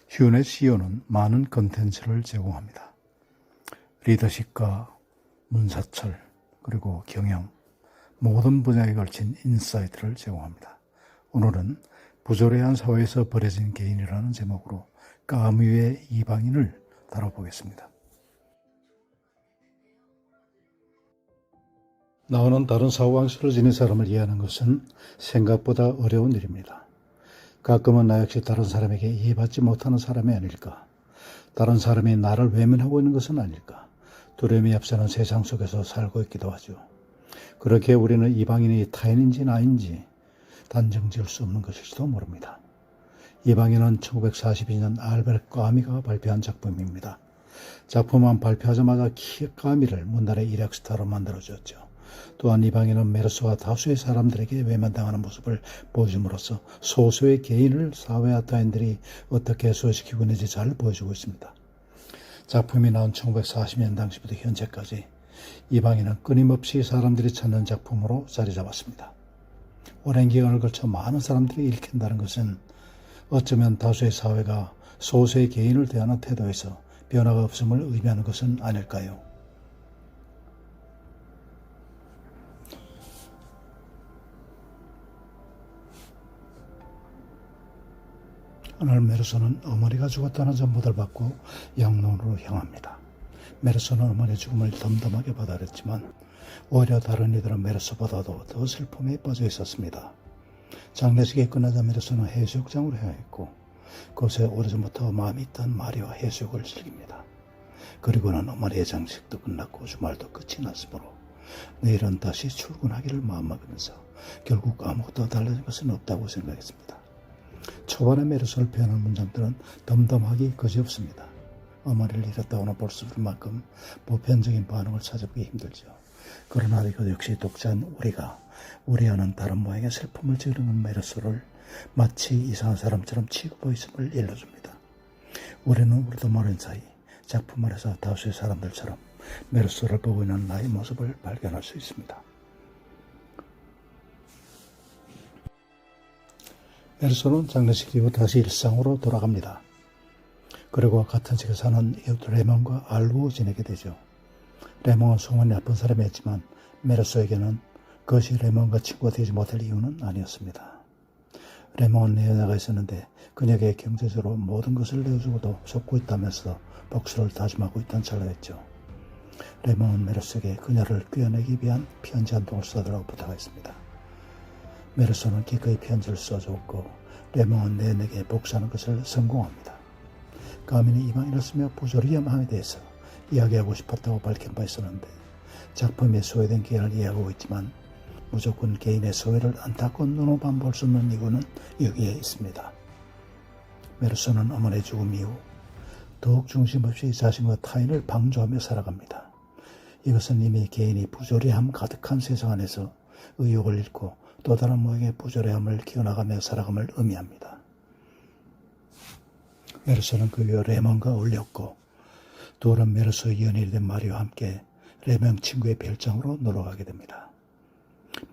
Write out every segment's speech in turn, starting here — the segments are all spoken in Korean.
휴넷 CEO는 많은 컨텐츠를 제공합니다. 리더십과 문사철, 그리고 경영, 모든 분야에 걸친 인사이트를 제공합니다. 오늘은 부조리한 사회에서 버려진 개인이라는 제목으로 까뮤의 이방인을 다뤄보겠습니다. 나와는 다른 사고방식으로 지닌 사람을 이해하는 것은 생각보다 어려운 일입니다. 가끔은 나 역시 다른 사람에게 이해받지 못하는 사람이 아닐까? 다른 사람이 나를 외면하고 있는 것은 아닐까? 두려움이 앞서는 세상 속에서 살고 있기도 하죠. 그렇게 우리는 이방인이 타인인지 나인지 단정 지을 수 없는 것일지도 모릅니다. 이방인은 1942년 알베르트 까미가 발표한 작품입니다. 작품은 발표하자마자 까미를 문단의 일약 스타로 만들어주었죠. 또한 이방인은 메르소가 다수의 사람들에게 외면당하는 모습을 보여줌으로써 소수의 개인을 사회와 타인들이 어떻게 소외시키고 있는지 잘 보여주고 있습니다. 작품이 나온 1940년 당시부터 현재까지 이방인은 끊임없이 사람들이 찾는 작품으로 자리 잡았습니다. 오랜 기간을 걸쳐 많은 사람들이 읽힌다는 것은 어쩌면 다수의 사회가 소수의 개인을 대하는 태도에서 변화가 없음을 의미하는 것은 아닐까요? 오늘 메르소는 어머니가 죽었다는 전보를 받고 양론으로 향합니다. 메르소는 어머니의 죽음을 덤덤하게 받아들였지만 오히려 다른 이들은 메르소보다도 더 슬픔에 빠져 있었습니다. 장례식이 끝나자 메르소는 해수욕장으로 향했고 그곳에 오래전부터 마음이 있던 마리와 해수욕을 즐깁니다. 그리고는 어머니의 장식도 끝났고 주말도 끝이 났으므로 내일은 다시 출근하기를 마음먹으면서 결국 아무것도 달라진 것은 없다고 생각했습니다. 초반에 메르소를 표현한 문장들은 덤덤하기 그지없습니다. 어머니를 잃었다고는 볼 수 없을 만큼 보편적인 반응을 찾아보기 힘들죠. 그러나 이것 역시 독자인 우리가 우리와는 다른 모양의 슬픔을 지르는 메르소를 마치 이상한 사람처럼 취급하고 있음을 일러줍니다. 우리는 우리도 모르는 사이 작품 안에서 다수의 사람들처럼 메르소를 보고 있는 나의 모습을 발견할 수 있습니다. 메르소는 장례식 이후 다시 일상으로 돌아갑니다. 그리고 같은 집에 사는 이웃 레몬과 알고 지내게 되죠. 레몬은 소문이 나쁜 사람이었지만 메르소에게는 그것이 레몬과 친구가 되지 못할 이유는 아니었습니다. 레몬은 내 여자가 있었는데 그녀에게 경제적으로 모든 것을 내어주고도 속고 있다면서 복수를 다짐하고 있던 찰나였죠. 레몬은 메르소에게 그녀를 꿰어내기 위한 편지 한 통을 써달라고 부탁했습니다. 메르소는 기꺼이 편지를 써주었고 레몬은 내내게 복수하는 것을 성공합니다. 까미는 이방인을 쓰며 부조리한 마음에 대해서 이야기하고 싶었다고 밝힌 바 있었는데 작품에 소외된 개인을 이해하고 있지만 무조건 개인의 소외를 안타까운 눈으로만 볼 수 없는 이유는 여기에 있습니다. 메르소는 어머니의 죽음 이후 더욱 중심 없이 자신과 타인을 방조하며 살아갑니다. 이것은 이미 개인이 부조리함 가득한 세상 안에서 의욕을 잃고 또 다른 모양의 부조리함을 키워나가며 살아감을 의미합니다. 메르소는 그 이후 레몬과 어울렸고 둘은 메르소의 연인이 된 마리와 함께 레몬 친구의 별장으로 놀러가게 됩니다.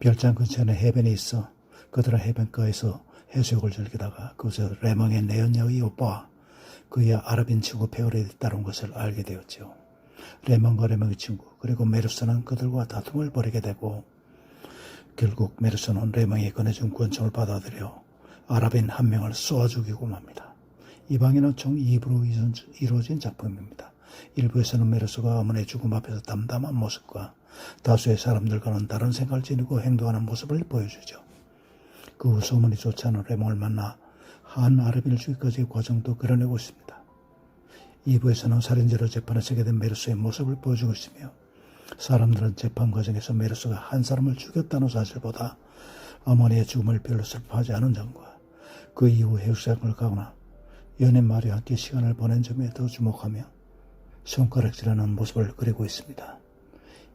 별장 근처에는 해변이 있어 그들은 해변가에서 해수욕을 즐기다가 그곳에서 레몬의 내연녀의 오빠와 그의 아랍인 친구 페오레에 따른 것을 알게 되었죠. 레몬과 레몬의 친구 그리고 메르소는 그들과 다툼을 벌이게 되고 결국 메르소는 레몬이 건네준 권총을 받아들여 아랍인 한 명을 쏘아 죽이고 맙니다. 이방인은 총 2부로 이루어진 작품입니다. 1부에서는 메르소가 어머니의 죽음 앞에서 담담한 모습과 다수의 사람들과는 다른 생각을 지니고 행동하는 모습을 보여주죠. 그 후 소문이 좋지 않은 레몬을 만나 한 아랍인을 죽이기까지의 과정도 그려내고 있습니다. 2부에서는 살인죄로 재판에 서게 된 메르소의 모습을 보여주고 있으며 사람들은 재판 과정에서 메르소가 한 사람을 죽였다는 사실보다 어머니의 죽음을 별로 슬퍼하지 않은 점과 그 이후 해수욕장을 가거나 연인 마리와 함께 시간을 보낸 점에 더 주목하며 손가락질하는 모습을 그리고 있습니다.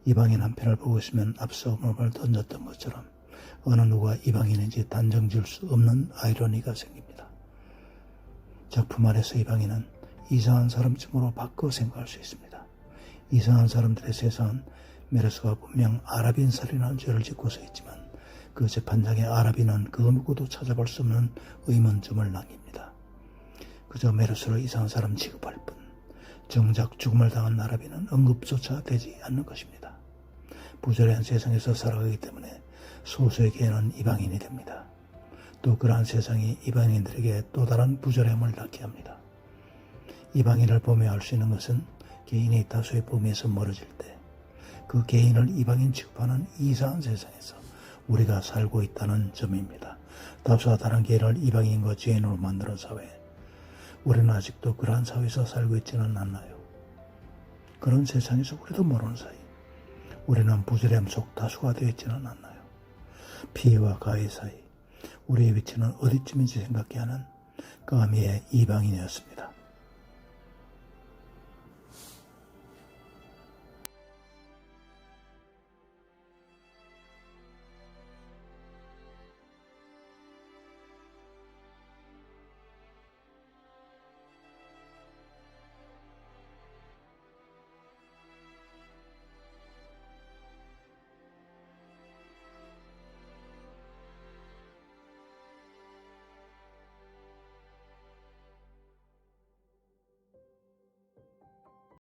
이방인 한 편을 보고 있으면 앞서 몸을 던졌던 것처럼 어느 누가 이방인인지 단정 지을 수 없는 아이러니가 생깁니다. 작품 안에서 이방인은 이상한 사람쯤으로 바꿔 생각할 수 있습니다. 이상한 사람들의 세상은 메르소가 분명 아랍인 살인한 죄를 짓고서 있지만 그 재판장의 아랍인은 그 누구도 찾아볼 수 없는 의문점을 남깁니다. 그저 메르스로 이상한 사람 취급할 뿐 정작 죽음을 당한 나라비는 언급조차 되지 않는 것입니다. 부조리한 세상에서 살아가기 때문에 소수의 개인은 이방인이 됩니다. 또 그러한 세상이 이방인들에게 또 다른 부조리함을 낳게 합니다. 이방인을 보며 알 수 있는 것은 개인이 다수의 범위에서 멀어질 때 그 개인을 이방인 취급하는 이상한 세상에서 우리가 살고 있다는 점입니다. 다수와 다른 개인을 이방인과 죄인으로 만드는 사회, 우리는 아직도 그러한 사회에서 살고 있지는 않나요? 그런 세상에서 우리도 모르는 사이 우리는 부조리함 속 다수가 되어 있지는 않나요? 피해와 가해 사이 우리의 위치는 어디쯤인지 생각케 하는 까미의 이방인이었습니다.